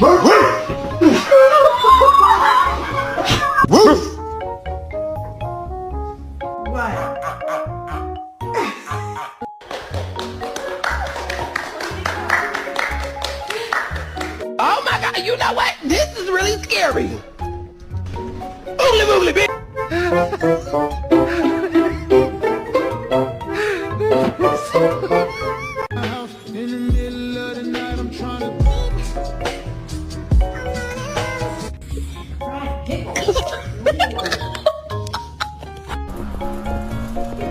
Oh my God, you know what? This is really scary. Oogly boogly, bitch.